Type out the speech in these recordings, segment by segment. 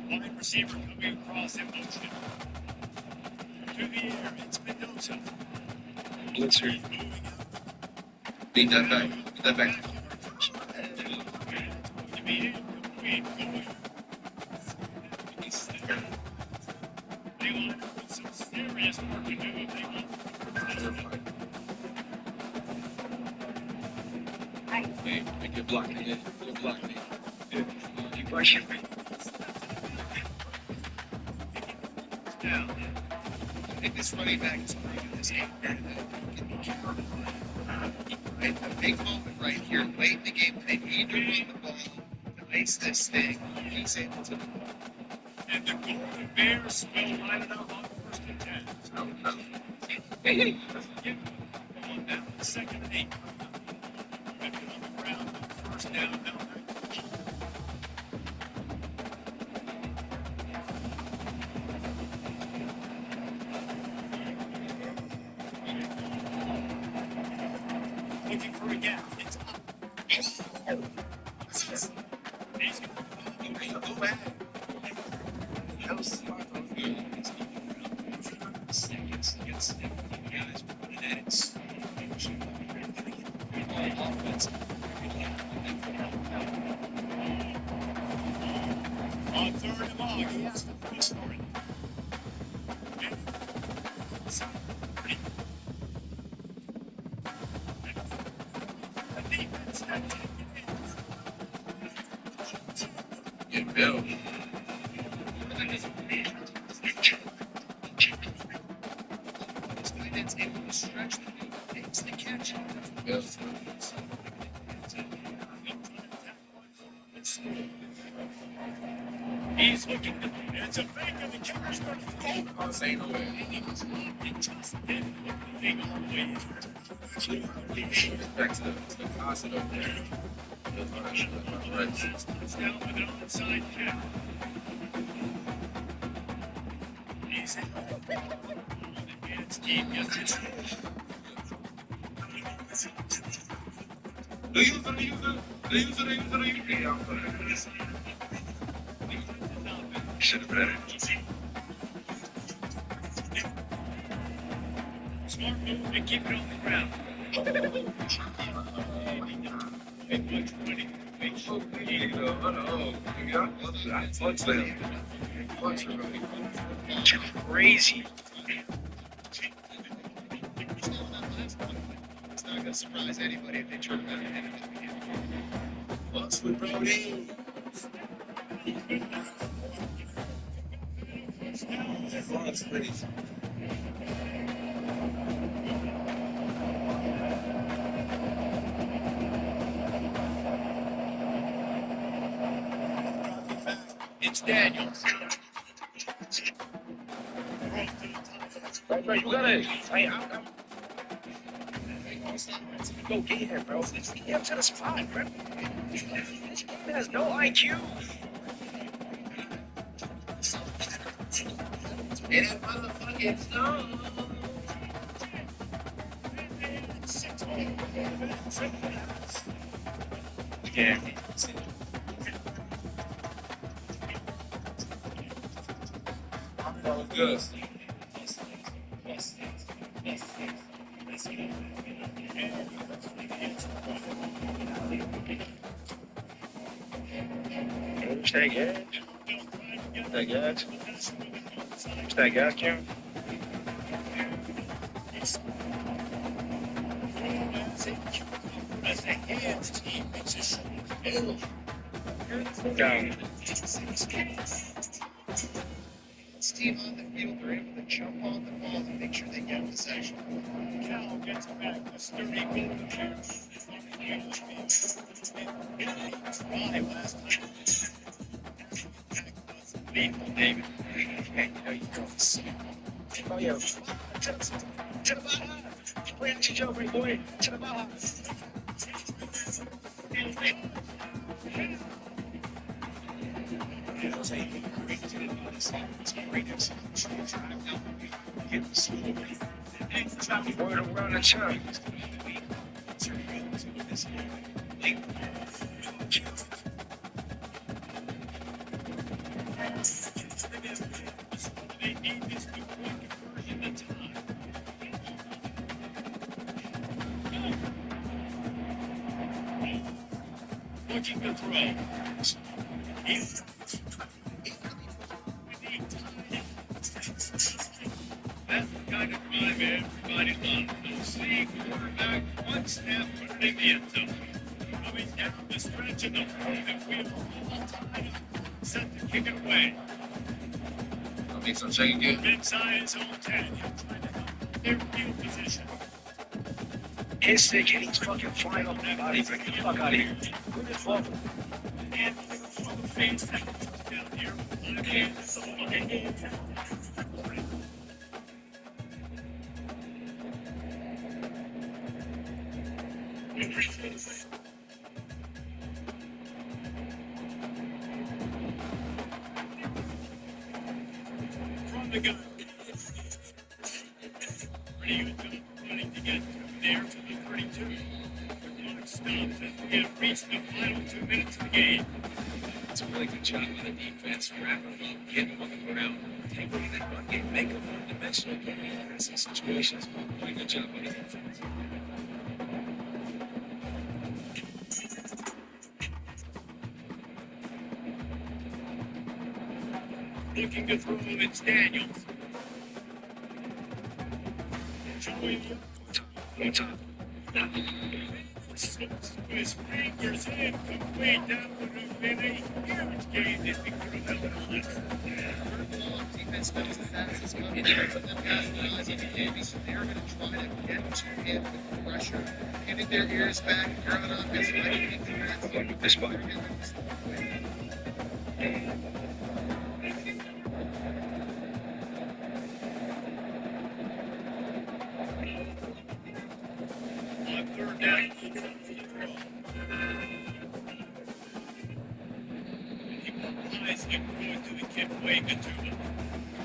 Wide receiver coming across in motion. To the air, it's Mendoza. Blitzer. He's moving out. Beat that back. Beat that back. It's going to be incomplete. They line up with some serious work to do if they want. Hey, you're blocking it. You're blocking it. Keep rushing me. Down. I think this running back is proving this game. At the big moment right here, late in the game, they need to run the ball to ice this thing. He's able to. And the Golden Bears will line it up on first and 10. Hey. Come on down. Second and 8. On the ground. First down. Now. Looking for a gap. It's up. He's Go back. That was smart. Seconds against the guys putting at it. Offense. on third and long. He has to push for it. The defense had taken it. Get Bill. This guy that's able to stretch the field, takes the catch. Bill. He's looking to, it's a fake and the kicker's going to go. I'll say no way. Back to the concert over there. It's down with an onside kick. He's in. Advanced team gets it. Should have been it. Smart move and keep it on the ground. Crazy. It's not going to surprise anybody if they turn around and hit it. Plus with Brody. That's crazy. It's Daniels. Right, you gotta. Go get him, bro. Get him to the spot, bro. This kid has no IQ. It is motherfucking stone. Yeah. I'm good. Stay good. Stay good. Stay good, Kim. Down. Steve on the field are able to jump on the ball and make sure they get possession. Cal gets back a sturdy Golden Bears. Try last time. Lethal David. Hey, you know you don't. Oh, yo. To the bottom. Where did you jump, right, boy? To the bottom. Word around the church. need this two-point conversion to tie. Looking to throw. He's that's the kind of drive everybody loves. They'll see quarterback one snap running in the end zone. Coming down the stretch of the road that we'll all tied up, set to kick it away. I'll need some second gear. Inside his own 10, he'll try to help their field position. His stick and he's fucking flying off the body. Get the fuck out of here. Put it forward. And from the face down here, one hand is the fucking game. From the gun. Pretty good job running to get there to the 32. The clock stops as we have reached the final 2 minutes of the game. It's a really good job by the defense, wrapping them up, getting them on the ground, taking that bucket, make them one-dimensional in passing situations. Really good job by the defense. Looking to throw him, it's Daniels. Joey On top. his fingers in, complete. That would have been a huge game if he could have held on. Defense knows that that is coming. Put them guys in the eyes of the Davies. They're going to try to get to him with the pressure, giving their ears back, throwing on his leg. This one. On third down, eyes him going to the kid way good to him.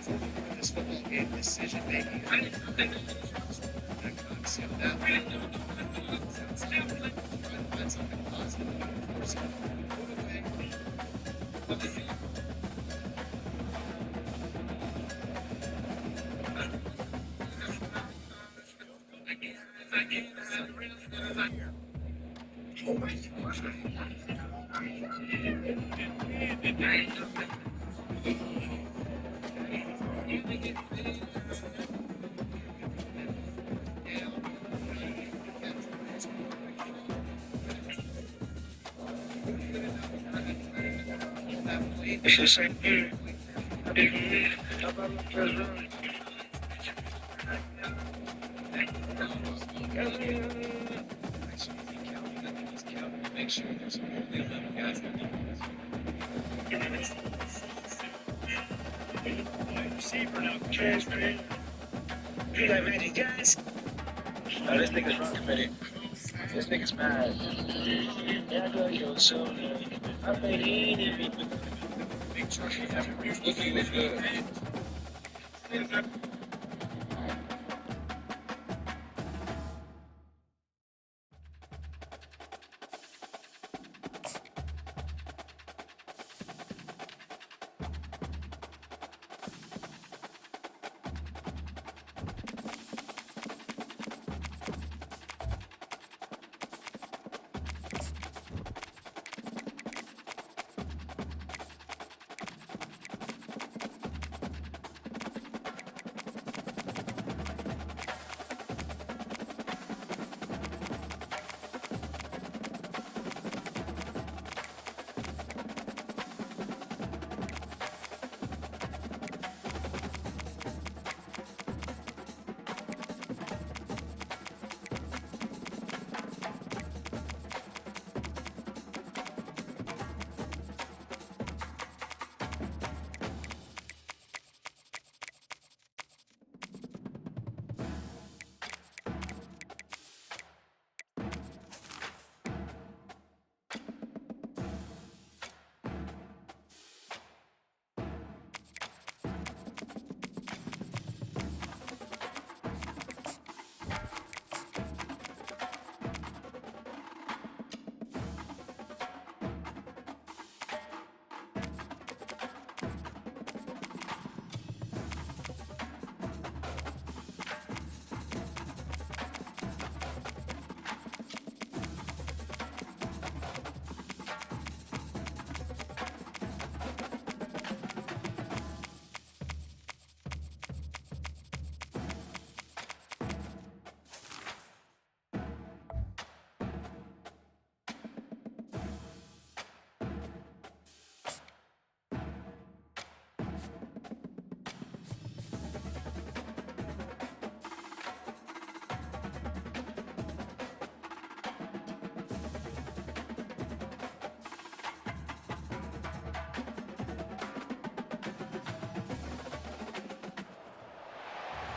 In this football game, decision making. That concept, that way. Try to find something positive about the person. Put away. It's the same here. I didn't leave. How about the first round? Make sure there's only 11 guys that do Receiver now. Trash, man. You like, man, these guys? Oh, this nigga's wrong committee. This nigga's mad. Yeah, I know you're so good. I bet he ain't even. Make sure you have it looking with good.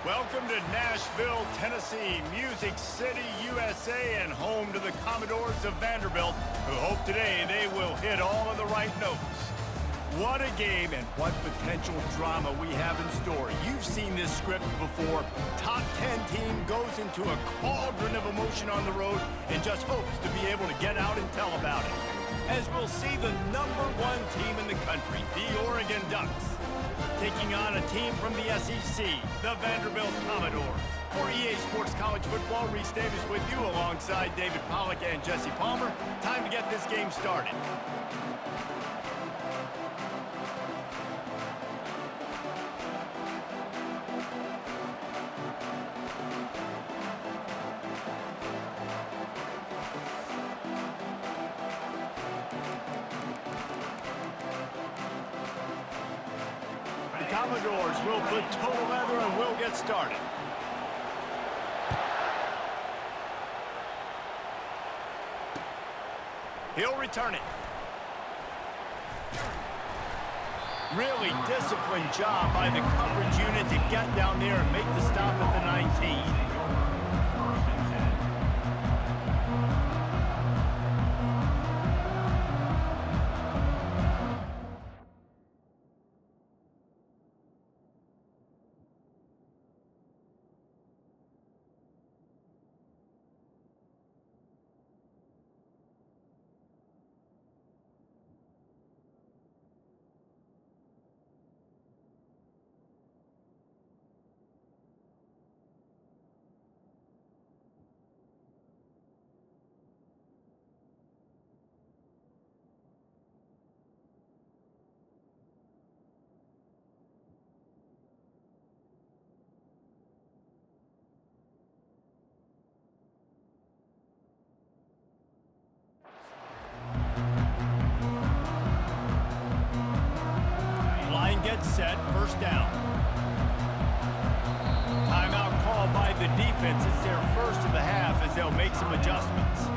Welcome to Nashville, Tennessee, Music City, USA, and home to the Commodores of Vanderbilt, who hope today they will hit all of the right notes. What a game and what potential drama we have in store. You've seen this script before. Top 10 team goes into a cauldron of emotion on the road and just hopes to be able to get out and tell about it. As we'll see the #1 team in the country, the Oregon Ducks, taking on a team from the SEC, the Vanderbilt Commodores. For EA Sports College Football, Reese Davis with you alongside David Pollack and Jesse Palmer. Time to get this game started. Commodores will put total leather and we'll get started. He'll return it. Really disciplined job by the coverage unit to get down there and make the stop at the 19. Gets set, first down. Timeout called by the defense. It's their first of the half as they'll make some adjustments.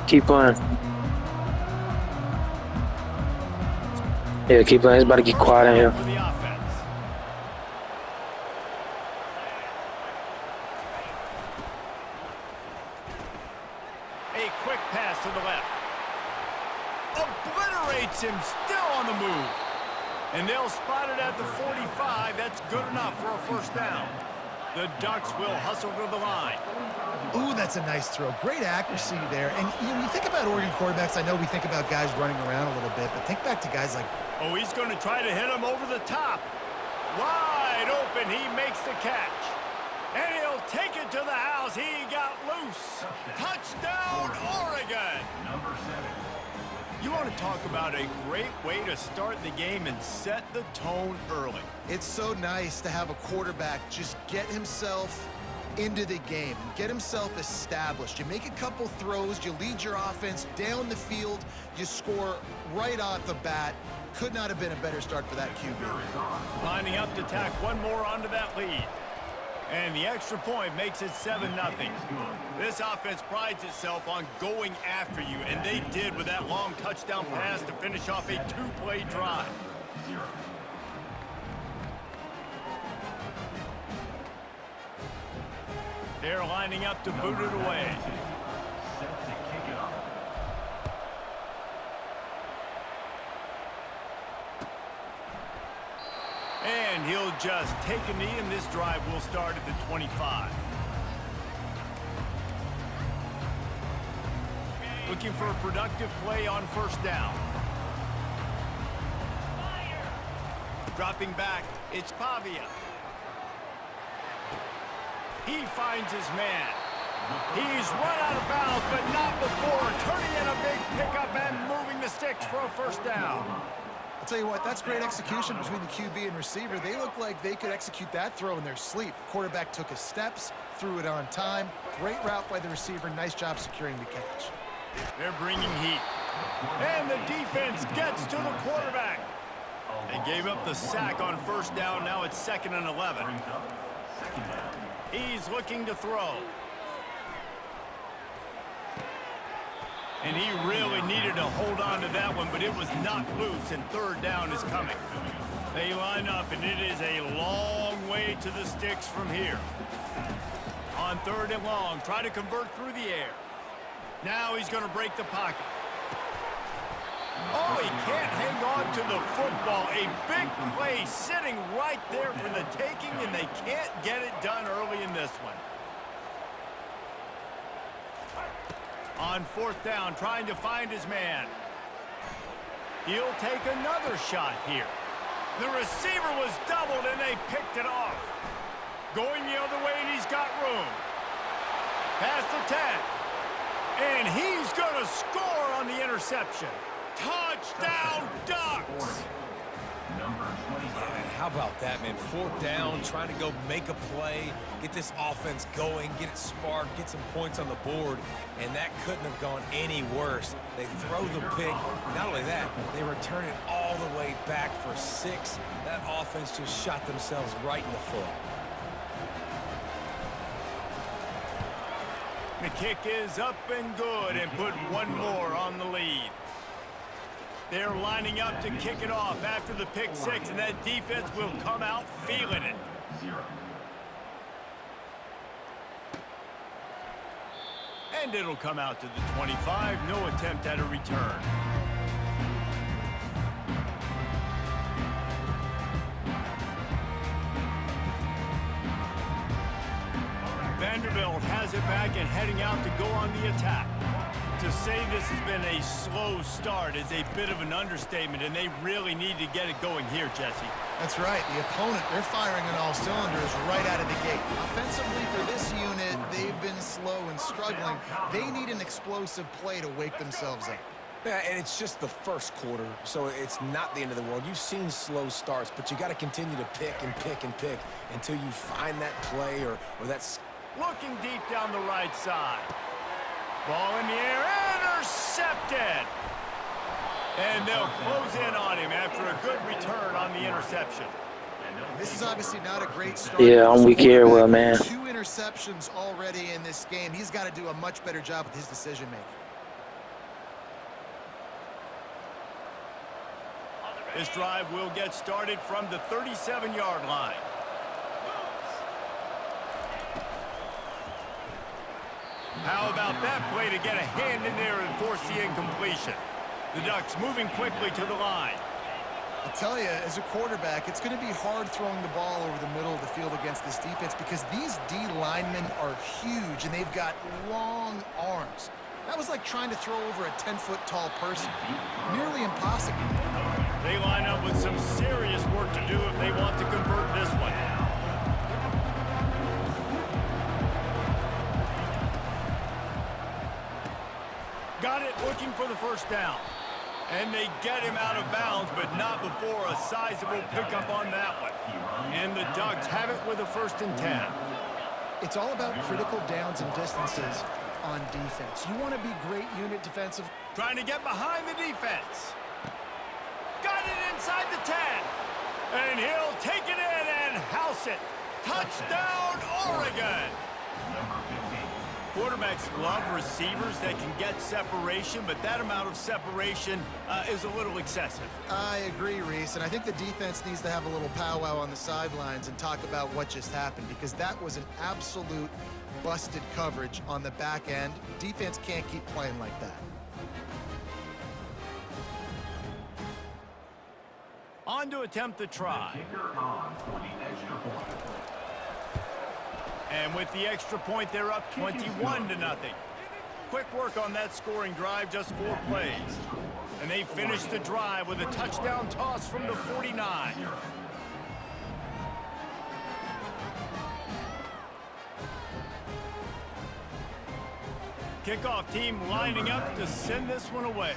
Keep playing. Yeah, keep playing. It's about to get quiet in here. For the offense. A quick pass to the left. Obliterates him, still on the move. And they'll spot it at the 45. That's good enough for a first down. The Ducks will hustle to the line. Ooh, that's a nice throw. Great accuracy there. And you think about Oregon quarterbacks, I know we think about guys running around a little bit, but think back to guys like... Oh, he's going to try to hit him over the top. Wide open, he makes the catch. And he'll take it to the house. He got loose. Touchdown, Oregon. You want to talk about a great way to start the game and set the tone early. It's so nice to have a quarterback just get himself into the game and get himself established. You make a couple throws, you lead your offense down the field, you score right off the bat. Could not have been a better start for that QB. Lining up to tack one more onto that lead. And the extra point makes it 7-0. This offense prides itself on going after you, and they did with that long touchdown pass to finish off a two-play drive. They're lining up to boot it away. And he'll just take a knee, and this drive will start at the 25. Looking for a productive play on first down. Dropping back, it's Pavia. He finds his man. He's run out of bounds, but not before turning in a big pickup and moving the sticks for a first down. I'll tell you what, that's great execution between the QB and receiver. They look like they could execute that throw in their sleep. Quarterback took his steps, threw it on time. Great route by the receiver. Nice job securing the catch. They're bringing heat. And the defense gets to the quarterback. They gave up the sack on first down. Now it's 2nd and 11. He's looking to throw. And he really needed to hold on to that one, but it was knocked loose, and third down is coming. They line up, and it is a long way to the sticks from here. On 3rd and long, try to convert through the air. Now he's going to break the pocket. Oh, he can't hang on to the football. A big play sitting right there for the taking, and they can't get it done early in this one. On 4th down, trying to find his man. He'll take another shot here. The receiver was doubled, and they picked it off. Going the other way, and he's got room. Past the 10. And he's going to score on the interception. Touchdown, Ducks! Yeah, how about that, man? 4th down, trying to go make a play, get this offense going, get it sparked, get some points on the board, and that couldn't have gone any worse. They throw the pick. Not only that, they return it all the way back for 6. That offense just shot themselves right in the foot. The kick is up and good, and put one more on the lead. They're lining up to kick it off after the pick 6, and that defense will come out feeling it. And it'll come out to the 25. No attempt at a return. Vanderbilt has it back and heading out to go on the attack. To say this has been a slow start is a bit of an understatement, and they really need to get it going here, Jesse. That's right. The opponent, they're firing on all cylinders right out of the gate. Offensively for this unit, they've been slow and struggling. They need an explosive play to wake themselves up. Yeah, and it's just the first quarter, so it's not the end of the world. You've seen slow starts, but you got to continue to pick and pick and pick until you find that play or that's... Looking deep down the right side. Ball in the air, intercepted! And they'll close in on him after a good return on the interception. This is obviously not a great start. Yeah, I'm weak here, well, man. 2 interceptions already in this game. He's got to do a much better job with his decision-making. This drive will get started from the 37-yard line. How about that play to get a hand in there and force the incompletion? The Ducks moving quickly to the line. I'll tell you, as a quarterback, it's going to be hard throwing the ball over the middle of the field against this defense because these D linemen are huge and they've got long arms. That was like trying to throw over a 10-foot tall person. Nearly impossible. They line up with some serious work to do if they want to convert this one. Got it, looking for the first down. And they get him out of bounds, but not before a sizable pickup on that one. And the Ducks have it with a 1st and 10. It's all about critical downs and distances on defense. You want to be great unit defensive. Trying to get behind the defense. Got it inside the 10. And he'll take it in and house it. Touchdown, Oregon. Quarterbacks love receivers that can get separation, but that amount of separation is a little excessive. I agree, Reese, and I think the defense needs to have a little powwow on the sidelines and talk about what just happened, because that was an absolute busted coverage on the back end. Defense can't keep playing like that. On to attempt the try. And with the extra point, they're up 21-0. Quick work on that scoring drive, just 4 plays. And they finish the drive with a touchdown toss from the 49. Kickoff team lining up to send this one away.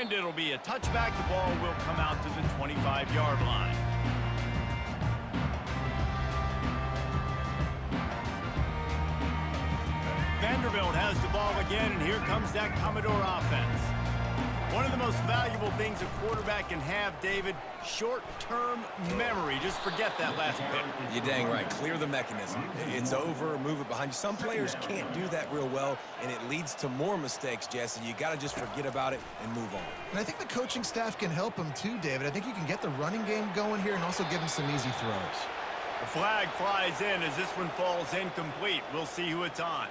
And it'll be a touchback. The ball will come out to the 25-yard line. Vanderbilt has the ball again, and here comes that Commodore offense. One of the most valuable things a quarterback can have, David, short-term memory. Just forget that last pick. You're dang right. Clear the mechanism. It's over, move it behind you. Some players can't do that real well, and it leads to more mistakes, Jesse. You got to just forget about it and move on. And I think the coaching staff can help him too, David. I think you can get the running game going here and also give him some easy throws. The flag flies in as this one falls incomplete. We'll see who it's on.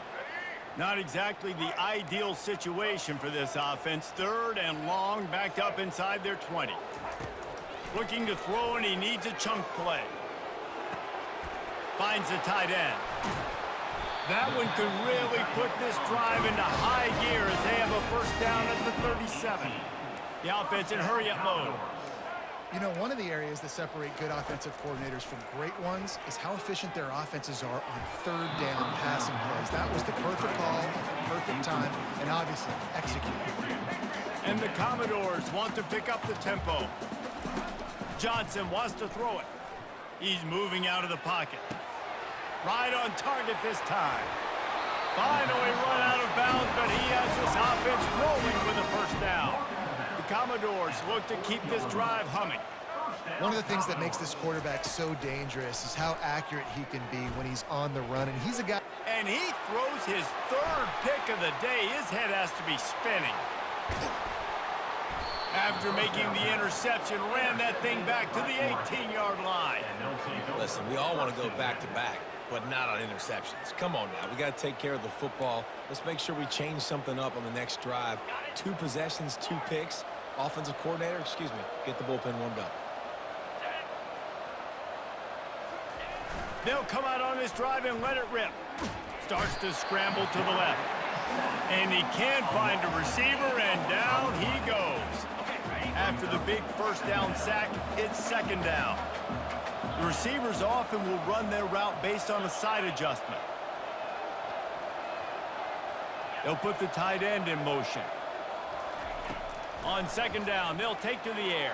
Not exactly the ideal situation for this offense. 3rd and long, backed up inside their 20. Looking to throw, and he needs a chunk play. Finds the tight end. That one could really put this drive into high gear as they have a first down at the 37. The offense in hurry-up mode. You know, one of the areas that separate good offensive coordinators from great ones is how efficient their offenses are on 3rd down passing plays. That was the perfect call, perfect time, and obviously executed. And the Commodores want to pick up the tempo. Johnson wants to throw it. He's moving out of the pocket. Right on target this time. Finally run out of bounds, but he has this offense rolling with a first down. The Commodores look to keep this drive humming. One of the things that makes this quarterback so dangerous is how accurate he can be when he's on the run, and he's a guy... And he throws his 3rd pick of the day. His head has to be spinning. After making the interception, ran that thing back to the 18-yard line. Listen, we all want to go back-to-back, but not on interceptions. Come on now. We got to take care of the football. Let's make sure we change something up on the next drive. 2 possessions, 2 picks. Offensive coordinator, get the bullpen warmed up. They'll come out on this drive and let it rip. Starts to scramble to the left. And he can find a receiver, and down he goes. After the big first down sack, it's 2nd down. The receivers often will run their route based on a side adjustment. They'll put the tight end in motion. On 2nd down, they'll take to the air.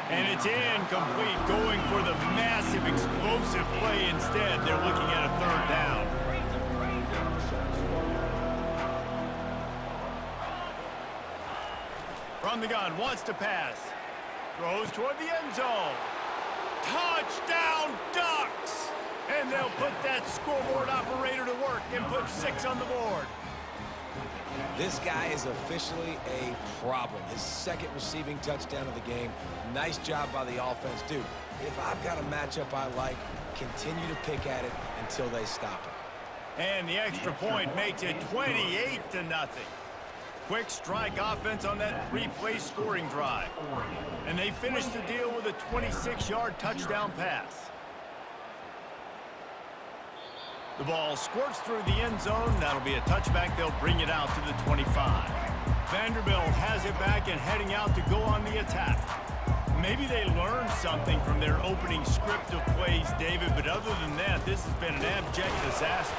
And it's incomplete, going for the massive explosive play instead. They're looking at a 3rd down. From the gun, wants to pass. Throws toward the end zone. Touchdown, Ducks! And they'll put that scoreboard operator to work and put 6 on the board. This guy is officially a problem. His 2nd receiving touchdown of the game. Nice job by the offense. Dude, if I've got a matchup I like, continue to pick at it until they stop it. And the extra point makes it 28-0. Quick strike offense on that 3-play scoring drive. And they finish the deal with a 26-yard touchdown pass. The ball squirts through the end zone. That'll be a touchback. They'll bring it out to the 25. Vanderbilt has it back and heading out to go on the attack. Maybe they learned something from their opening script of plays, David, but other than that, this has been an abject disaster.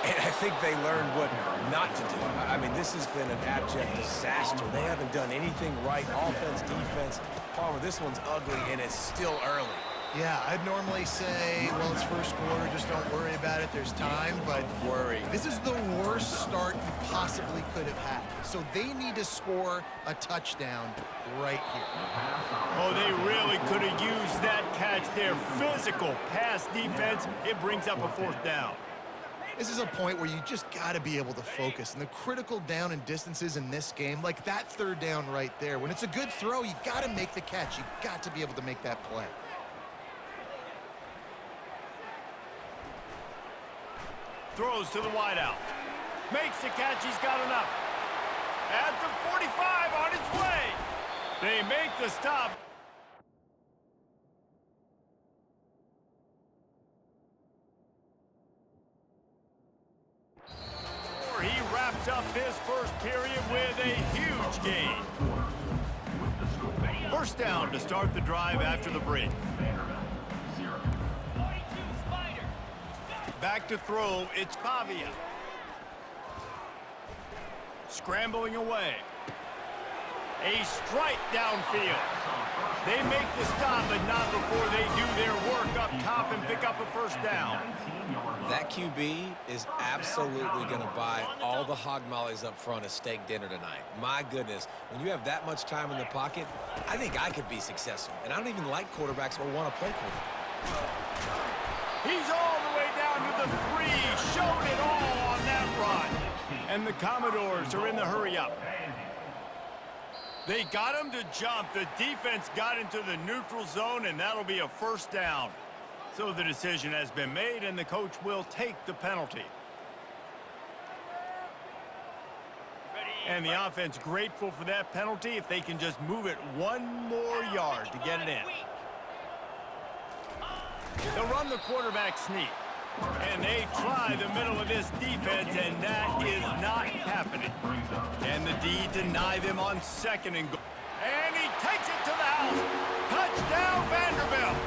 And I think they learned what not to do. I mean, this has been an abject disaster. They haven't done anything right, offense, defense. Palmer, this one's ugly, and it's still early. Yeah, I'd normally say, well, it's first quarter, just don't worry about it, there's time, but Worry. This is the worst start you possibly could have had. So they need to score a touchdown right here. Oh, they really could have used that catch there. Physical pass defense. It brings up a 4th down. This is a point where you just got to be able to focus. And the critical down and distances in this game, like that 3rd down right there, when it's a good throw, you got to make the catch. You got to be able to make that play. Throws to the wideout. Makes the catch. He's got enough. At the 45 on his way. They make the stop. He wraps up this first period with a huge gain. First down to start the drive after the break. Back to throw, it's Pavia. Scrambling away. A strike downfield. They make the stop, but not before they do their work up top and pick up a first down. That QB is absolutely going to buy all the hog mollies up front as steak dinner tonight. My goodness, when you have that much time in the pocket, I think I could be successful. And I don't even like quarterbacks or want to play quarterback. He's all the way down to the 3, showed it all on that run. And the Commodores are in the hurry-up. They got him to jump. The defense got into the neutral zone, and that'll be a first down. So the decision has been made, and the coach will take the penalty. And the offense grateful for that penalty if they can just move it 1 more yard to get it in. They'll run the quarterback sneak. And they try the middle of this defense, and that is not happening. Can the D deny them on 2nd and goal? And he takes it to the house. Touchdown, Vanderbilt.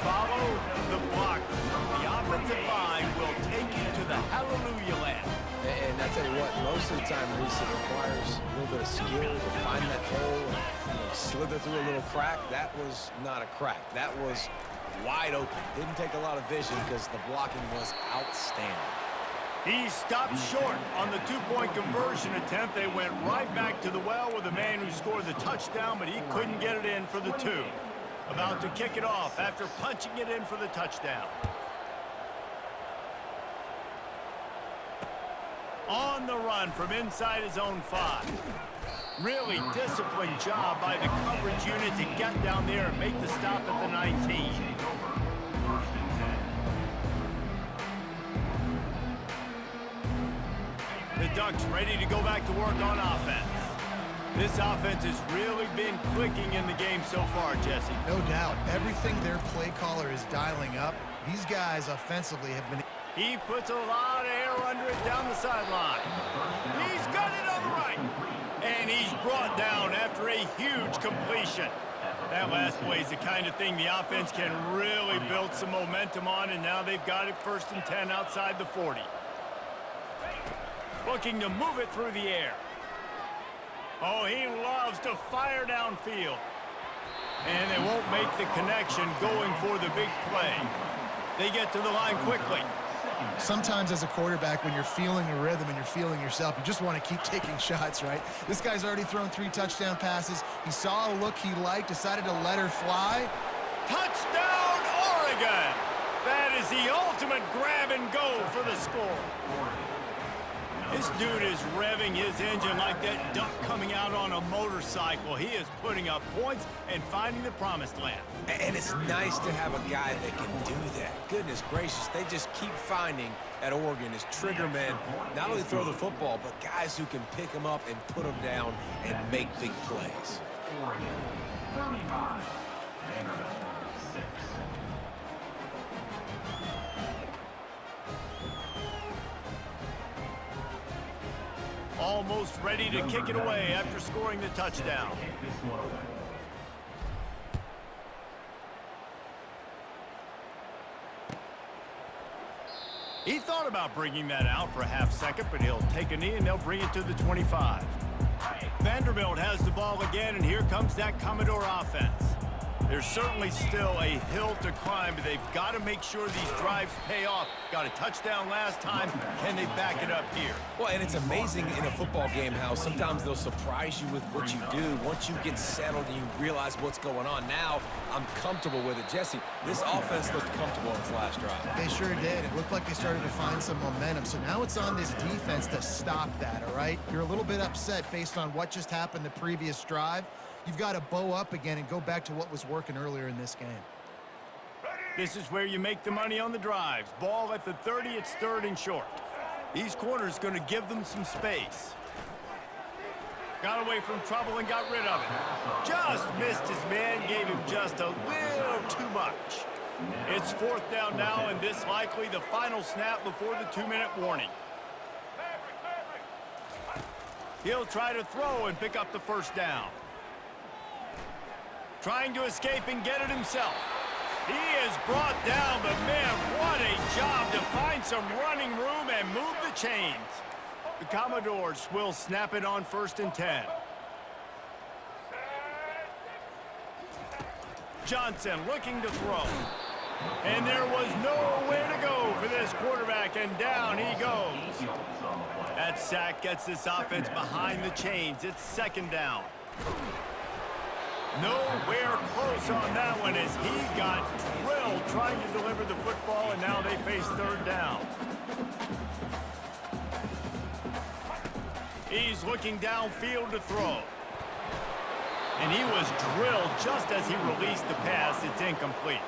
Follow the blockers. The offensive line will take you to the hallelujah land. And I tell you what, most of the time, Reese, it requires a little bit of skill to find that hole and slither through a little crack. That was not a crack. That was wide open. Didn't take a lot of vision because the blocking was outstanding. He stopped short on the 2-point conversion attempt. They went right back to the well with the man who scored the touchdown, but he couldn't get it in for the 2. About to kick it off after punching it in for the touchdown. On the run from inside his own 5. Really disciplined job by the coverage unit to get down there and make the stop at the 19. The Ducks ready to go back to work on offense. This offense has really been clicking in the game so far, Jesse. No doubt. Everything their play caller is dialing up, these guys offensively have been... He puts a lot of air under it down the sideline. He's got it on the right. And he's brought down after a huge completion. That last play is the kind of thing the offense can really build some momentum on, and now they've got it 1st and 10 outside the 40. Looking to move it through the air. Oh, he loves to fire downfield. And they won't make the connection going for the big play. They get to the line quickly. Sometimes as a quarterback, when you're feeling a rhythm and you're feeling yourself, you just want to keep taking shots, right? This guy's already thrown 3 touchdown passes. He saw a look he liked, decided to let her fly. Touchdown, Oregon! That is the ultimate grab and go for the score. This dude is revving his engine like that duck coming out on a motorcycle. He is putting up points and finding the promised land. And it's nice to have a guy that can do that. Goodness gracious, they just keep finding at Oregon is trigger men, not only throw the football, but guys who can pick them up and put them down and make big plays. Oregon, 35, Vanderbilt, 6. Almost ready to kick it away after scoring the touchdown. He thought about bringing that out for a half second, but he'll take a knee and they'll bring it to the 25. Vanderbilt has the ball again, and here comes that Commodore offense. There's certainly still a hill to climb, but they've got to make sure these drives pay off. Got a touchdown last time. Can they back it up here? Well, and it's amazing in a football game how sometimes they'll surprise you with what you do. Once you get settled and you realize what's going on, now I'm comfortable with it. Jesse, this offense looked comfortable in its last drive. They sure did. It looked like they started to find some momentum. So now it's on this defense to stop that, all right? You're a little bit upset based on what just happened the previous drive. You've got to bow up again and go back to what was working earlier in this game. This is where you make the money on the drives. Ball at the 30, it's 3rd and short. These corners going to give them some space. Got away from trouble and got rid of it. Just missed his man, gave him just a little too much. It's 4th down now, and this likely the final snap before the 2-minute warning. He'll try to throw and pick up the first down. Trying to escape and get it himself. He is brought down, but man, what a job to find some running room and move the chains. The Commodores will snap it on 1st and 10. Johnson looking to throw. And there was nowhere to go for this quarterback, and down he goes. That sack gets this offense behind the chains. It's second down. Nowhere close on that one as he got drilled trying to deliver the football, and now they face third down. He's looking downfield to throw. And he was drilled just as he released the pass. It's incomplete.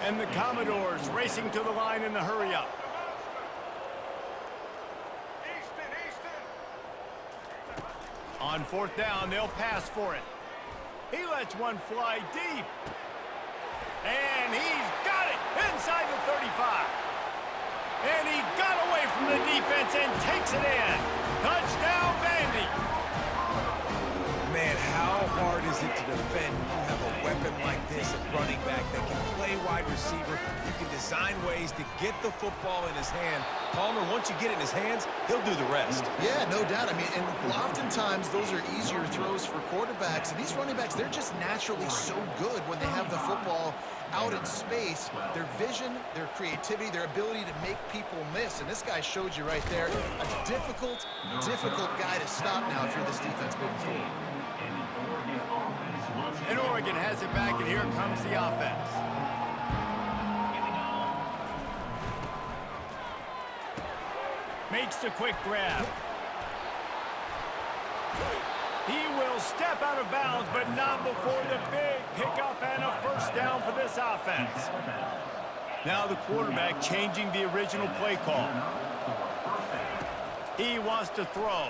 And the Commodores racing to the line in the hurry-up. On fourth down, they'll pass for it. He lets one fly deep. And he's got it inside the 35. And he got away from the defense and takes it in. Touchdown, Vandy. Man, how hard is it to defend when you have a weapon like this at running back that can play wide receiver? You can design ways to get the football in his hand. Palmer, once you get it in his hands, he'll do the rest. Yeah, no doubt. I mean, and oftentimes those are easier throws for quarterbacks. And these running backs, they're just naturally so good when they have the football out in space. Their vision, their creativity, their ability to make people miss. And this guy showed you right there, a difficult guy to stop now if you're this defense moving forward. And Oregon has it back, and here comes the offense. Makes the quick grab. He will step out of bounds, but not before the big pickup and a first down for this offense. Now the quarterback changing the original play call. He wants to throw.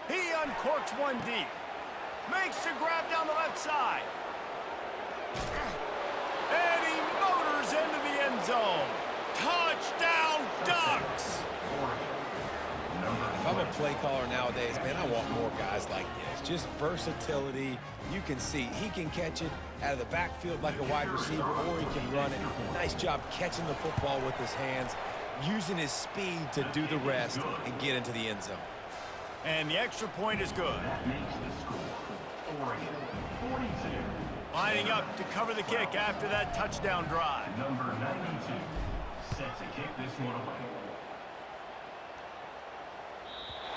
He uncorks one deep. Makes the grab down the left side. And he motors into the end zone. Touchdown, Ducks! If I'm a play caller nowadays, man, I want more guys like this. Just versatility. You can see he can catch it out of the backfield like a wide receiver, or he can run it. Nice job catching the football with his hands, using his speed to do the rest and get into the end zone. And the extra point is good. That makes the score Oregon 42. Lining up to cover the kick after that touchdown drive. Number 92 set to kick this one away.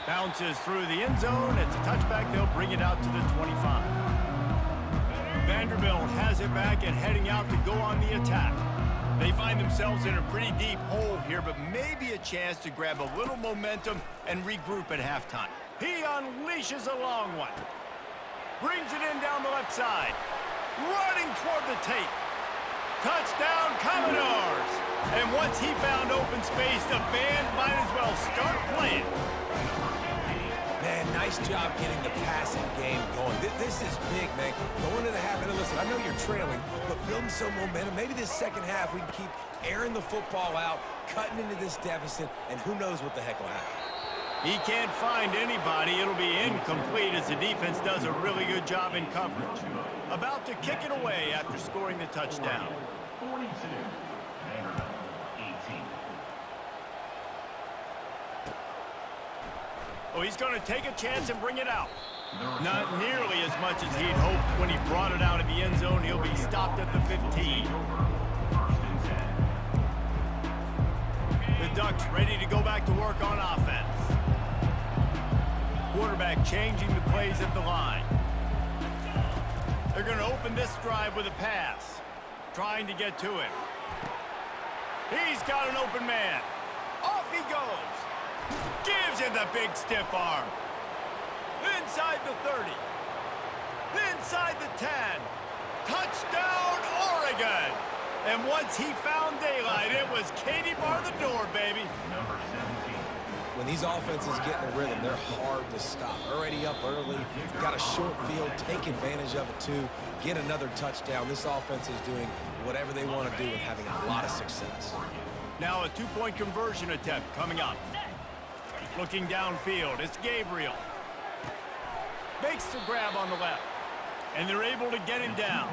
Bounces through the end zone. It's a touchback. They'll bring it out to the 25. Vanderbilt has it back and heading out to go on the attack. They find themselves in a pretty deep hole here, but maybe a chance to grab a little momentum and regroup at halftime. He unleashes a long one. Brings it in down the left side. Running toward the tape. Touchdown, Commodores! And once he found open space, the band might as well start playing. Man, nice job getting the passing game going. This is big, man. Going to the half, and listen, I know you're trailing, but building some momentum. Maybe this second half we can keep airing the football out, cutting into this deficit, and who knows what the heck will happen. He can't find anybody. It'll be incomplete as the defense does a really good job in coverage. About to kick it away after scoring the touchdown. 42. Vanderbilt 18. Oh, he's going to take a chance and bring it out. Not nearly as much as he'd hoped when he brought it out of the end zone. He'll be stopped at the 15. The Ducks ready to go back to work on offense. Quarterback changing the plays at the line. They're going to open this drive with a pass. Trying to get to him. He's got an open man. Off he goes. Gives him the big stiff arm. Inside the 30. Inside the 10. Touchdown, Oregon. And once he found daylight, it was Katie bar the door, baby. Number 17. When these offenses get in a rhythm, they're hard to stop. Already up early, got a short field, take advantage of it too, get another touchdown. This offense is doing whatever they want to do and having a lot of success. Now a two-point conversion attempt coming up. Looking downfield, it's Gabriel. Makes the grab on the left. And they're able to get him down.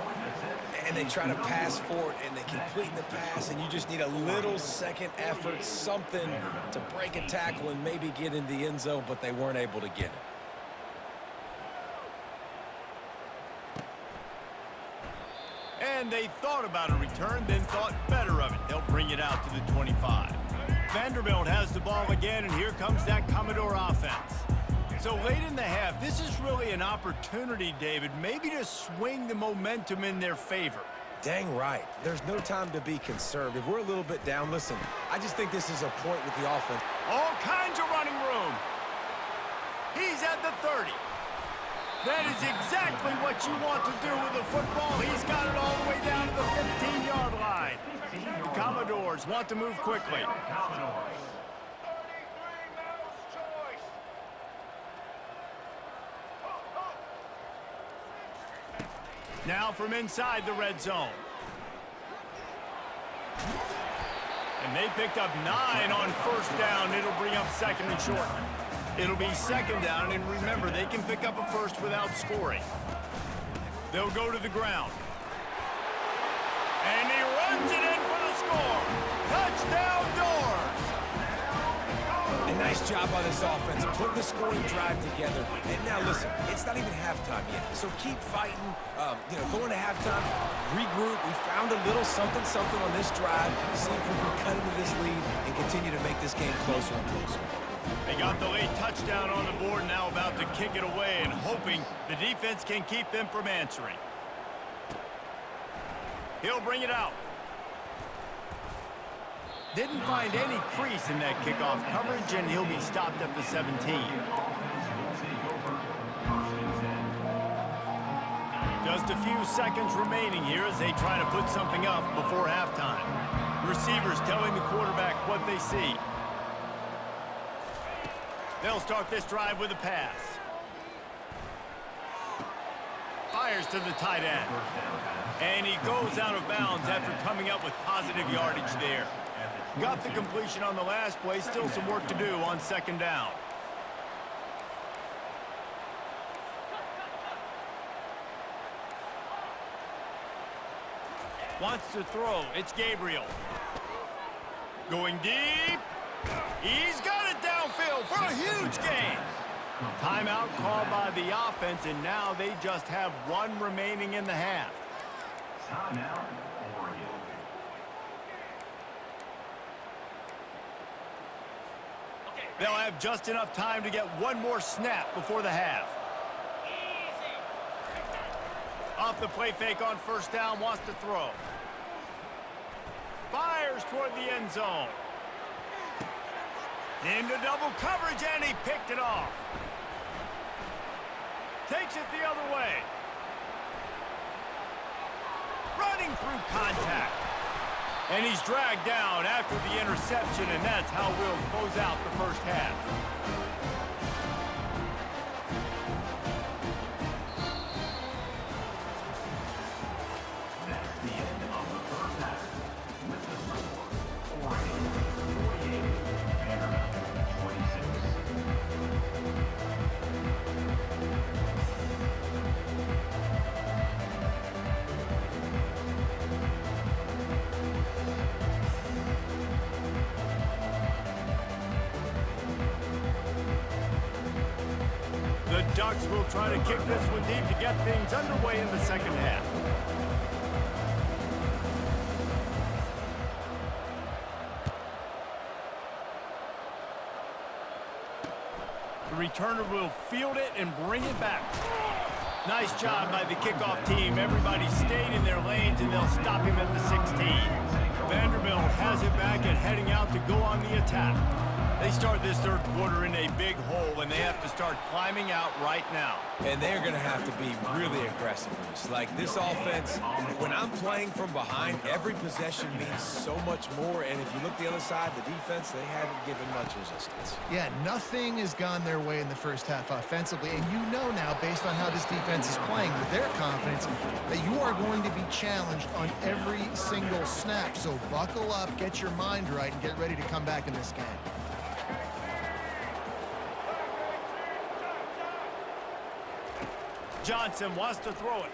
And they try to pass for it, and they complete the pass, and you just need a little second effort, something to break a tackle and maybe get in the end zone, but they weren't able to get it. And they thought about a return, then thought better of it. They'll bring it out to the 25. Vanderbilt has the ball again, and here comes that Commodore offense. So late in the half, this is really an opportunity, David, maybe to swing the momentum in their favor. Dang right. There's no time to be conservative. We're a little bit down. Listen, I just think this is a point with the offense. All kinds of running room. He's at the 30. That is exactly what you want to do with the football. He's got it all the way down to the 15-yard line. The Commodores want to move quickly. Now from inside the red zone. And they picked up 9 on first down. It'll bring up second and short. It'll be second down, and remember, they can pick up a first without scoring. They'll go to the ground. And he runs it in for the score. Touchdown, Doors! A nice job by this offense, putting the scoring drive together. And now listen, it's not even halftime yet, so keep fighting. Going to halftime, regroup. We found a little something on this drive. See if we can cut into this lead and continue to make this game closer and closer. They got the late touchdown on the board, now about to kick it away and hoping the defense can keep them from answering. He'll bring it out. Didn't find any crease in that kickoff coverage, and he'll be stopped at the 17. Just a few seconds remaining here as they try to put something up before halftime. Receivers telling the quarterback what they see. They'll start this drive with a pass. Fires to the tight end. And he goes out of bounds after coming up with positive yardage there. Got the completion on the last play. Still some work to do on second down. Wants to throw. It's Gabriel. Going deep. He's got it downfield for a huge gain. Timeout called by the offense, and now they just have one remaining in the half. Timeout, Oregon. They'll have just enough time to get one more snap before the half. Off the play fake on first down, wants to throw. Fires toward the end zone. Into double coverage, and he picked it off. Takes it the other way. Running through contact. And he's dragged down after the interception, and that's how we'll close out the first half. That's the end of the first half. With the score, Oregon 48, Vanderbilt 26. The Ducks will try to kick this one deep to get things underway in the second half. The returner will field it and bring it back. Nice job by the kickoff team. Everybody stayed in their lanes, and they'll stop him at the 16. Vanderbilt has it back and heading out to go on the attack. They start this third quarter in a big hole, and they have to start climbing out right now. And they're going to have to be really aggressive with this. Like this offense, when I'm playing from behind, every possession means so much more. And if you look the other side, the defense, they haven't given much resistance. Yeah, nothing has gone their way in the first half offensively, and you know now, based on how this defense is playing with their confidence, that you are going to be challenged on every single snap. So buckle up, get your mind right, and get ready to come back in this game. Johnson wants to throw it.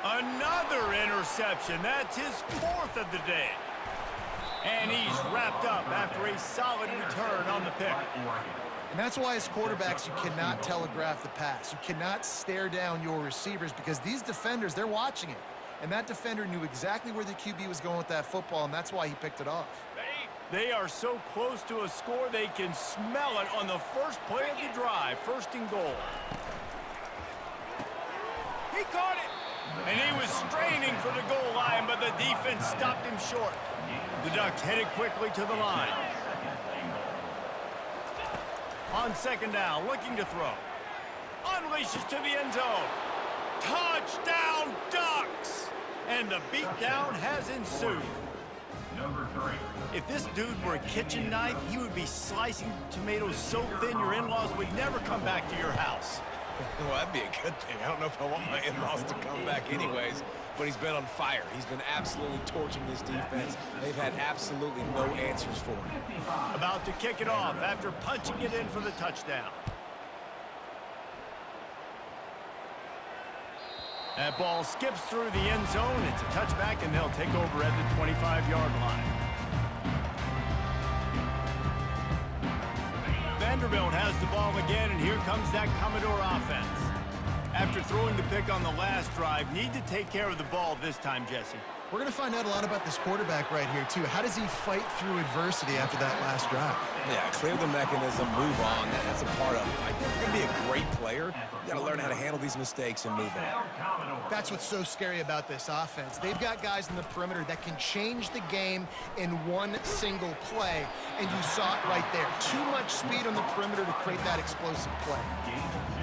Another interception. That's his fourth of the day. And he's wrapped up after a solid return on the pick. And that's why as quarterbacks, you cannot telegraph the pass. You cannot stare down your receivers because these defenders, they're watching it. And that defender knew exactly where the QB was going with that football, and that's why he picked it off. They are so close to a score, they can smell it on the first play of the drive. First and goal. He caught it. And he was straining for the goal line, but the defense stopped him short. The Ducks headed quickly to the line. On second down, looking to throw. Unleashes to the end zone. Touchdown, Ducks! And the beatdown has ensued. Number 3. If this dude were a kitchen knife, he would be slicing tomatoes so thin your in-laws would never come back to your house. Well, that'd be a good thing. I don't know if I want my in-laws to come back anyways, but he's been on fire. He's been absolutely torching this defense. They've had absolutely no answers for him. About to kick it off after punching it in for the touchdown. That ball skips through the end zone. It's a touchback, and they'll take over at the 25-yard line. Vanderbilt has the ball again, and here comes that Commodore offense. After throwing the pick on the last drive, need to take care of the ball this time, Jesse. We're going to find out a lot about this quarterback right here, too. How does he fight through adversity after that last drive? Yeah, clear the mechanism, move on. That's a part of it. Like, if you're going to be a great player, you got to learn how to handle these mistakes and move on. That's what's so scary about this offense. They've got guys in the perimeter that can change the game in one single play, and you saw it right there. Too much speed on the perimeter to create that explosive play.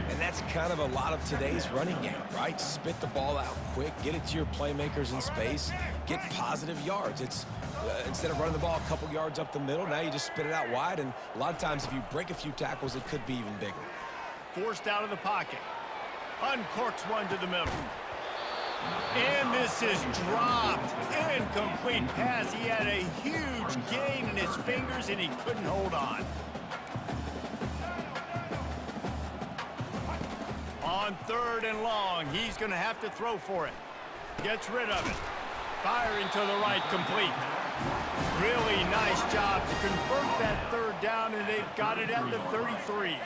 And that's kind of a lot of today's running game, right? Spit the ball out quick, get it to your playmakers in space, get positive yards. It's instead of running the ball a couple yards up the middle, now you just spit it out wide, and a lot of times if you break a few tackles, it could be even bigger. Forced out of the pocket. Uncorks one to the middle. And this is dropped. Incomplete pass. He had a huge gain in his fingers, and he couldn't hold on. On third and long, he's going to have to throw for it. Gets rid of it. Firing to the right, complete. Really nice job to convert that third down, and they've got it at the 33.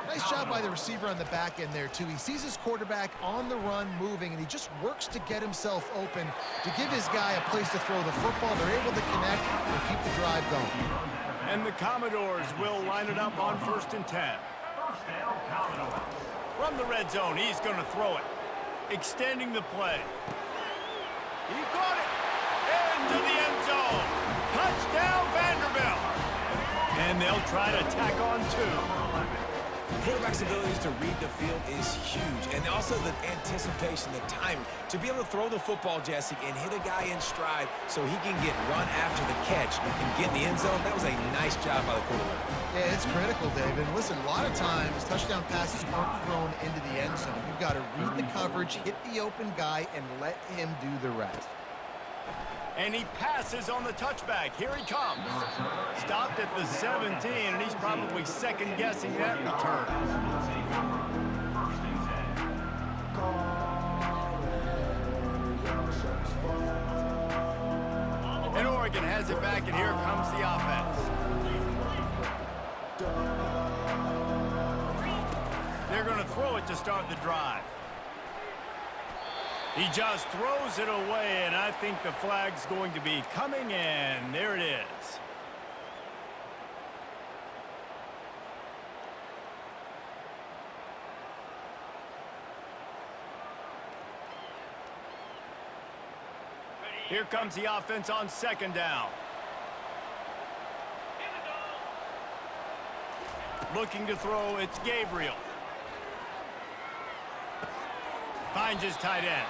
Nice job by the receiver on the back end there, too. He sees his quarterback on the run moving, and he just works to get himself open to give his guy a place to throw the football. They're able to connect and keep the drive going. And the Commodores will line it up on 1st and 10. From the red zone, he's going to throw it. Extending the play. He caught it. Into the end zone. Touchdown, Vanderbilt. And they'll try to tack on 2. Quarterback's abilities to read the field is huge, and also the anticipation, the timing. To be able to throw the football, Jesse, and hit a guy in stride so he can get run after the catch and get in the end zone, that was a nice job by the quarterback. Yeah, it's critical, David. Listen, a lot of times, touchdown passes aren't thrown into the end zone. You've got to read the coverage, hit the open guy, and let him do the rest. And he passes on the touchback. Here he comes. Stopped at the 17, and he's probably second-guessing that return. And Oregon has it back, and here comes the offense. They're going to throw it to start the drive. He just throws it away, and I think the flag's going to be coming in. There it is. Here comes the offense on 2nd down. Looking to throw, it's Gabriel. Finds his tight end.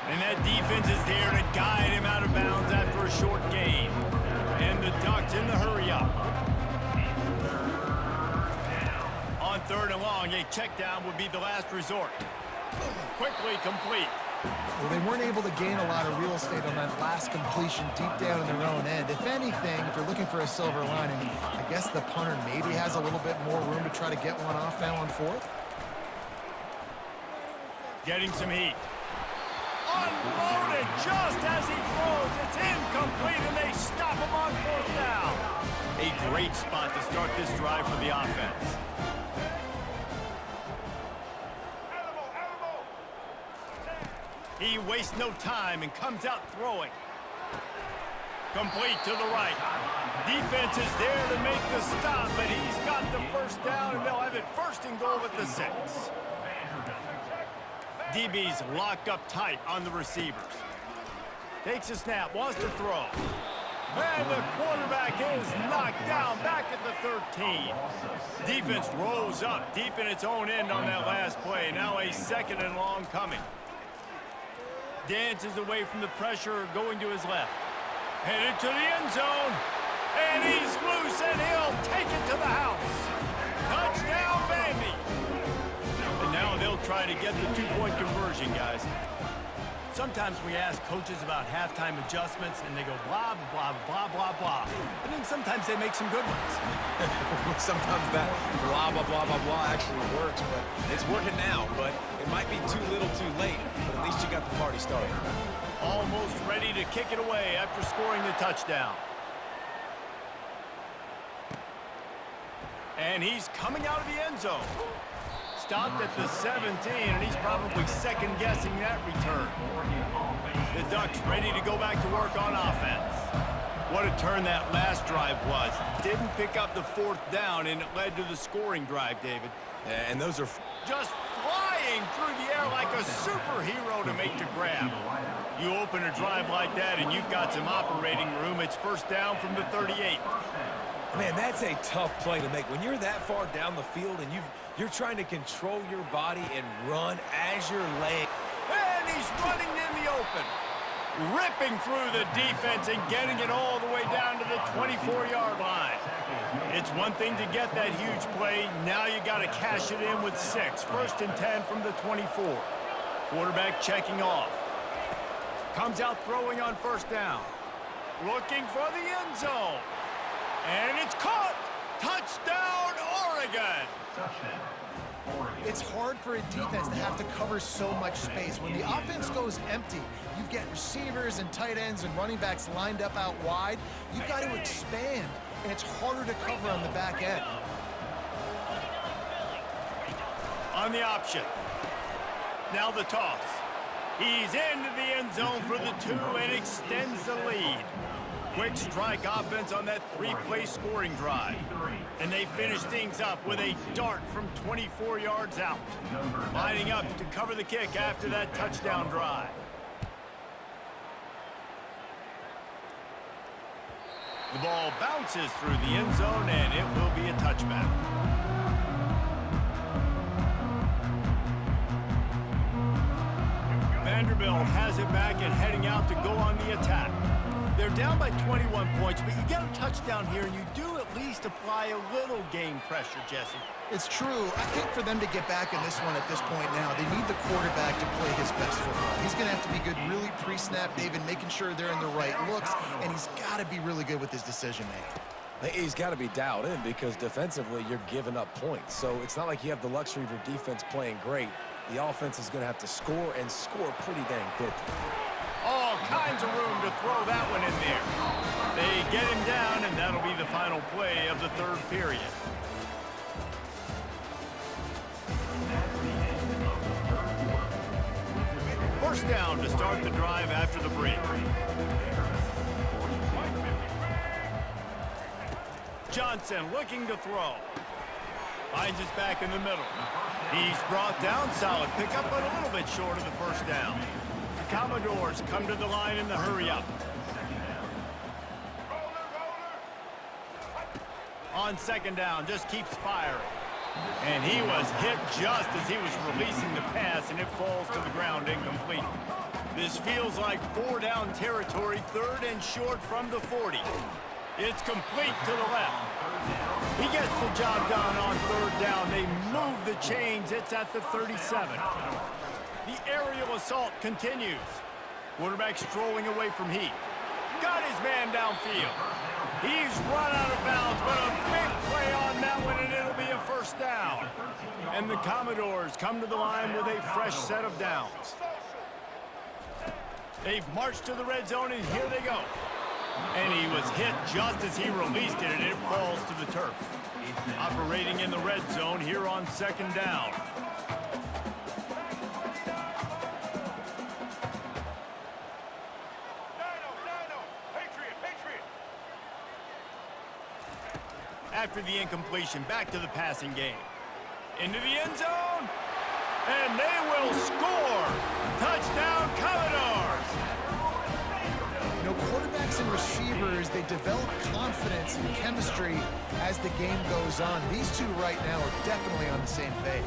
And that defense is there to guide him out of bounds after a short gain. And the Ducks in the hurry up. On 3rd and long, a check down would be the last resort. Quickly complete. Well, they weren't able to gain a lot of real estate on that last completion deep down in their own end. If anything, if you're looking for a silver lining, I guess the punter maybe has a little bit more room to try to get one off now on 4th. Getting some heat. Unloaded just as he throws. It's incomplete, and they stop him on 4th down. A great great spot to start this drive for the offense. He wastes no time and comes out throwing. Complete to the right. Defense is there to make the stop, but he's got the first down, and they'll have it first and goal at the 6. DB's locked up tight on the receivers. Takes a snap, wants to throw. And the quarterback is knocked down back at the 13. Defense rolls up deep in its own end on that last play. Now a 2nd and long coming. Dances away from the pressure, going to his left. Headed to the end zone. And he's loose, and he'll take it to the house. Touchdown, Vandy. And now they'll try to get the 2-point conversion, guys. Sometimes we ask coaches about halftime adjustments, and they go blah, blah, blah, blah, blah. And then sometimes they make some good ones. Sometimes that blah, blah, blah, blah, blah actually works, but it's working now. But it might be too little too late, but at least you got the party started. Almost ready to kick it away after scoring the touchdown. And he's coming out of the end zone. Stopped at the 17, and he's probably second-guessing that return. The Ducks ready to go back to work on offense. What a turn that last drive was. Didn't pick up the 4th down, and it led to the scoring drive, David. And those are just flying through the air like a superhero to make the grab. You open a drive like that, and you've got some operating room. It's first down from the 38. Man, that's a tough play to make. When you're that far down the field and you're trying to control your body and run as you're laying. And he's running in the open. Ripping through the defense and getting it all the way down to the 24-yard line. It's one thing to get that huge play. Now you got to cash it in with 6. First and 10 from the 24. Quarterback checking off. Comes out throwing on first down. Looking for the end zone. And it's caught! Touchdown, Oregon! It's hard for a defense to have to cover so much space. When the offense goes empty, you get receivers and tight ends and running backs lined up out wide. You've got to expand, and it's harder to cover on the back end. On the option. Now the toss. He's into the end zone for the 2 and extends the lead. Quick strike offense on that 3-play scoring drive. And they finish things up with a dart from 24 yards out. Lining up to cover the kick after that touchdown drive. The ball bounces through the end zone, and it will be a touchback. Vanderbilt has it back and heading out to go on the attack. They're down by 21 points, but you get a touchdown here, and you do at least apply a little game pressure, Jesse. It's true. I think for them to get back in this one at this point now, they need the quarterback to play his best football. He's going to have to be good really pre-snap, David, making sure they're in the right looks, and he's got to be really good with his decision-making. He's got to be dialed in because defensively you're giving up points. So it's not like you have the luxury of your defense playing great. The offense is going to have to score and score pretty dang quickly. All kinds of room to throw that one in there. They get him down, and that'll be the final play of the 3rd period. First down to start the drive after the break. Johnson looking to throw. Finds his back in the middle. He's brought down, solid pickup, but a little bit short of the first down. The Commodores come to the line in the hurry-up. On second down, just keeps firing. And he was hit just as he was releasing the pass, and it falls to the ground incomplete. This feels like 4-down territory, 3rd and short from the 40. It's complete to the left. He gets the job done on 3rd down. They move the chains. It's at the 37. The aerial assault continues. Quarterback strolling away from Heath. Got his man downfield. He's run out of bounds, but a big play on that one, and it'll be a first down. And the Commodores come to the line with a fresh set of downs. They've marched to the red zone, and here they go. And he was hit just as he released it, and it falls to the turf. Operating in the red zone here on second down. After the incompletion, back to the passing game. Into the end zone, and they will score. Touchdown, Commodores. You know, quarterbacks and receivers, they develop confidence and chemistry as the game goes on. These two right now are definitely on the same page.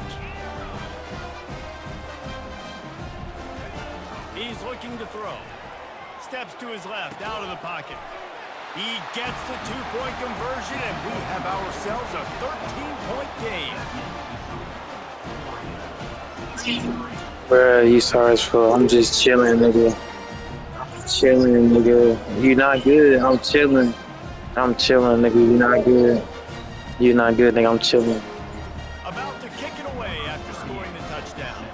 He's looking to throw. Steps to his left, out of the pocket. He gets the two-point conversion, and we have ourselves a 13-point game. Bruh, you sorry as fuck. I'm just chilling, nigga. Chilling, nigga. You not good. I'm chilling. I'm chilling, nigga. You not good. You not good, nigga. I'm chilling. About to kick it away after scoring the touchdown.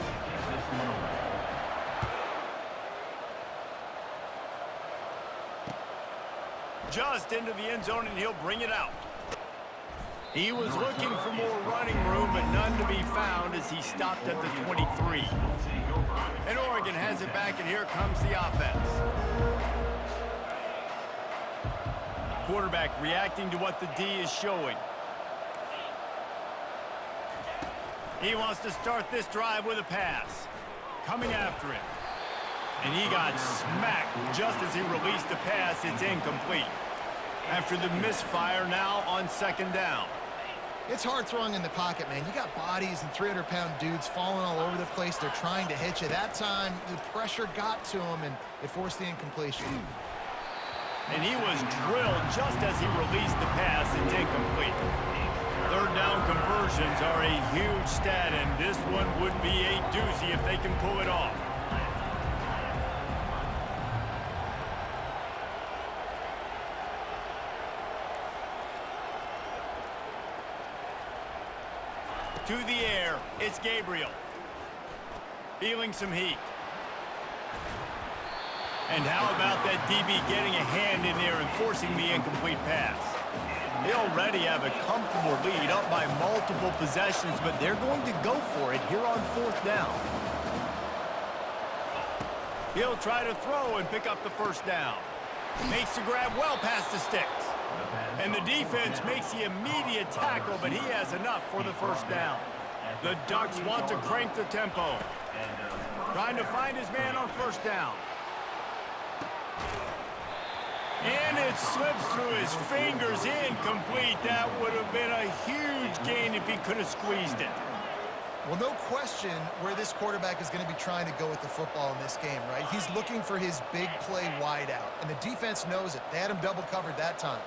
Just into the end zone, and he'll bring it out. He was looking for more running room, but none to be found as he stopped at the 23. And Oregon has it back, and here comes the offense. Quarterback reacting to what the D is showing. He wants to start this drive with a pass. Coming after him. And he got smacked just as he released the pass. It's incomplete. After the misfire, now on second down. It's hard throwing in the pocket, man. You got bodies and 300-pound dudes falling all over the place. They're trying to hit you. That time, the pressure got to him, and it forced the incompletion. And he was drilled just as he released the pass. It's incomplete. Third down conversions are a huge stat, and this one would be a doozy if they can pull it off. To the air, it's Gabriel. Feeling some heat. And how about that DB getting a hand in there and forcing the incomplete pass? They already have a comfortable lead, up by multiple possessions, but they're going to go for it here on fourth down. He'll try to throw and pick up the first down. Makes the grab well past the sticks. And the defense makes the immediate tackle, but he has enough for the first down. The Ducks want to crank the tempo. Trying to find his man on first down. And it slips through his fingers, incomplete. That would have been a huge gain if he could have squeezed it. Well, no question where this quarterback is going to be trying to go with the football in this game, right? He's looking for his big play wide out, and the defense knows it. They had him double covered that time.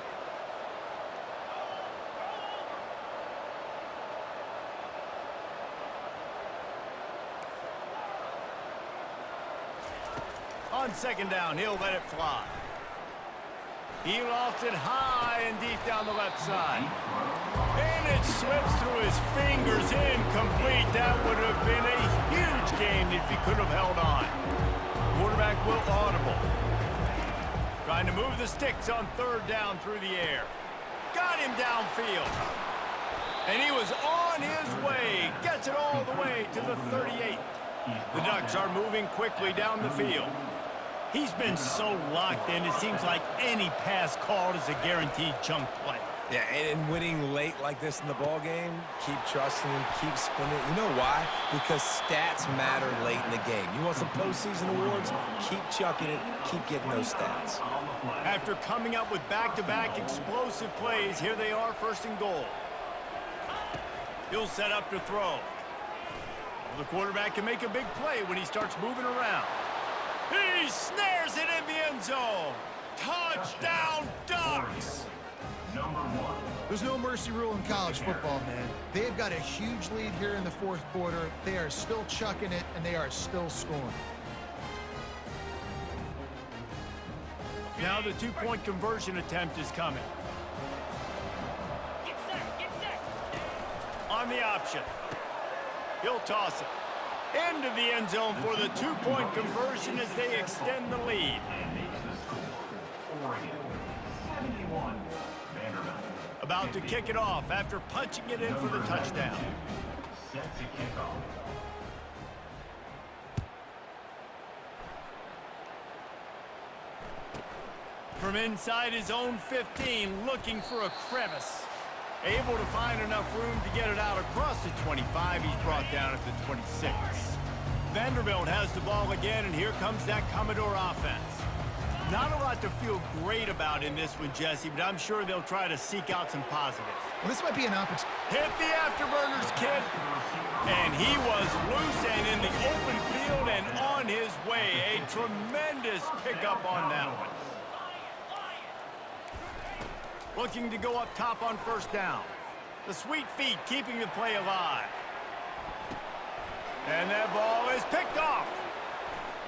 On second down, he'll let it fly. He lofts it high and deep down the left side. And it slips through his fingers, incomplete. That would have been a huge gain if he could have held on. Quarterback will audible. Trying to move the sticks on third down through the air. Got him downfield. And he was on his way. Gets it all the way to the 38. The Ducks are moving quickly down the field. He's been so locked in, it seems like any pass called is a guaranteed chunk play. Yeah, and winning late like this in the ball game, keep trusting him, keep spinning. You know why? Because stats matter late in the game. You want some postseason awards? Keep chucking it, keep getting those stats. After coming up with back-to-back explosive plays, here they are, first and goal. He'll set up to throw. Well, the quarterback can make a big play when he starts moving around. He snares it in the end zone. Touchdown, Ducks! There's no mercy rule in college football, man. They've got a huge lead here in the fourth quarter. They are still chucking it, and they are still scoring. Now the two-point conversion attempt is coming. On the option. He'll toss it. Into the end zone for the two-point conversion as they extend the lead. about to kick it off after punching it in for the touchdown. Set to kick off. From inside his own 15, looking for a crevice. Able to find enough room to get it out across the 25. He's brought down at the 26. Vanderbilt has the ball again, and here comes that Commodore offense. Not a lot to feel great about in this one, Jesse, but I'm sure they'll try to seek out some positives. Well, this might be an opportunity. Hit the afterburners, kid. And he was loose and in the open field and on his way. A tremendous pickup on that one. Looking to go up top on first down. The sweet feet keeping the play alive. And that ball is picked off.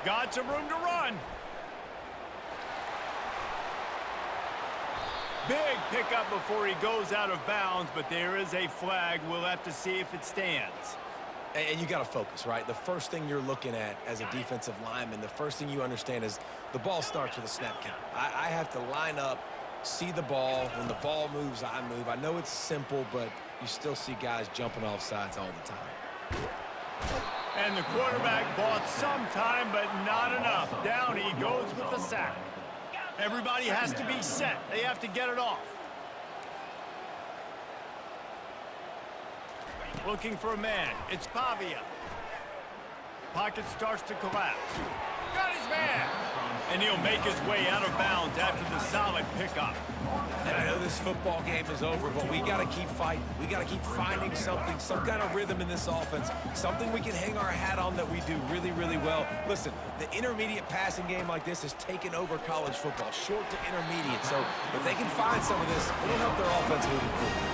Got some room to run. Big pickup before he goes out of bounds, but there is a flag. We'll have to see if it stands. And you got to focus, right? The first thing you're looking at as a defensive lineman, the first thing you understand is the ball starts with a snap count. I have to line up, see the ball. When the ball moves, I move. I know it's simple, but you still see guys jumping off sides all the time. And the quarterback bought some time, but not enough. Down he goes with the sack. Everybody has to be set. They have to get it off. Looking for a man. It's Pavia. Pocket starts to collapse. Got his man. And he'll make his way out of bounds after the solid pickup. And I know this football game is over, but we got to keep fighting. We got to keep finding something, some kind of rhythm in this offense, something we can hang our hat on that we do really, really well. Listen, the intermediate passing game like this has taken over college football, short to intermediate. So if they can find some of this, it'll help their offense moving forward.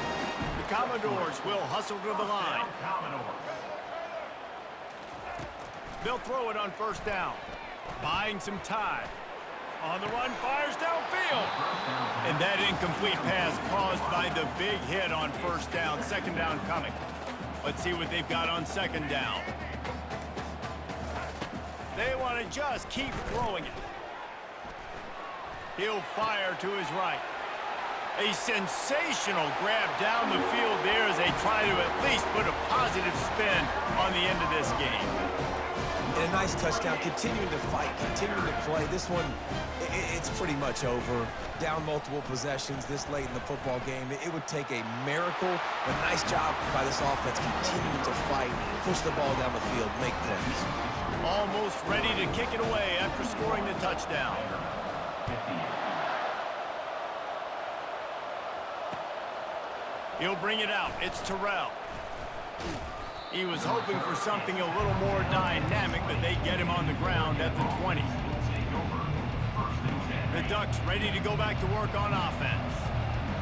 The Commodores will hustle to the line. They'll throw it on first down. Buying some time. On the run, fires downfield. And that incomplete pass caused by the big hit on first down. Second down coming. Let's see what they've got on second down. They want to just keep throwing it. He'll fire to his right. A sensational grab down the field there as they try to at least put a positive spin on the end of this game. And a nice touchdown, continuing to fight, continuing to play. This one, it's pretty much over. Down multiple possessions this late in the football game. It would take a miracle, but nice job by this offense continuing to fight, push the ball down the field, make plays. Almost ready to kick it away after scoring the touchdown. He'll bring it out. It's Terrell. He was hoping for something a little more dynamic, but they get him on the ground at the 20. The Ducks ready to go back to work on offense.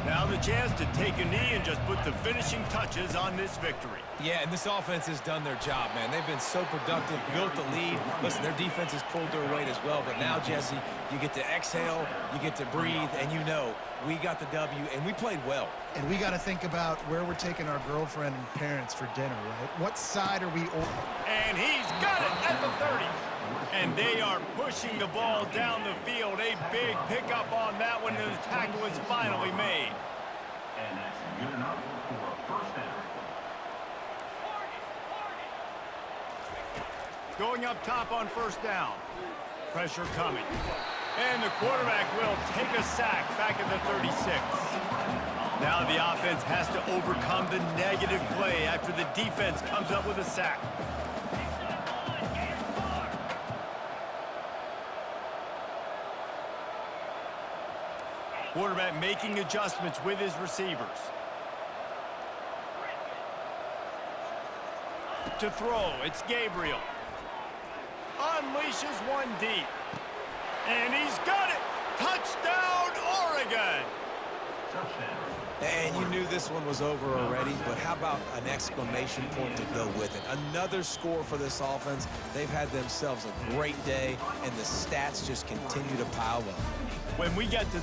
Now the chance to take a knee and just put the finishing touches on this victory. Yeah, and this offense has done their job, man. They've been so productive, built the lead. Listen, their defense has pulled their weight as well, but now, Jesse, you get to exhale, you get to breathe, and you know we got the W, and we played well. And we got to think about where we're taking our girlfriend and parents for dinner, right? What side are we on? And he's got it at the 30. And they are pushing the ball down the field. A big pickup on that one, and the tackle is finally made. And that's good enough for a first down. Going up top on first down. Pressure coming. And the quarterback will take a sack back at the 36. Now the offense has to overcome the negative play after the defense comes up with a sack. Quarterback making adjustments with his receivers. To throw, it's Gabriel. Unleashes one deep. And he's got it! Touchdown, Oregon! And you knew this one was over already, but how about an exclamation point to go with it? Another score for this offense. They've had themselves a great day, and the stats just continue to pile up. When we get to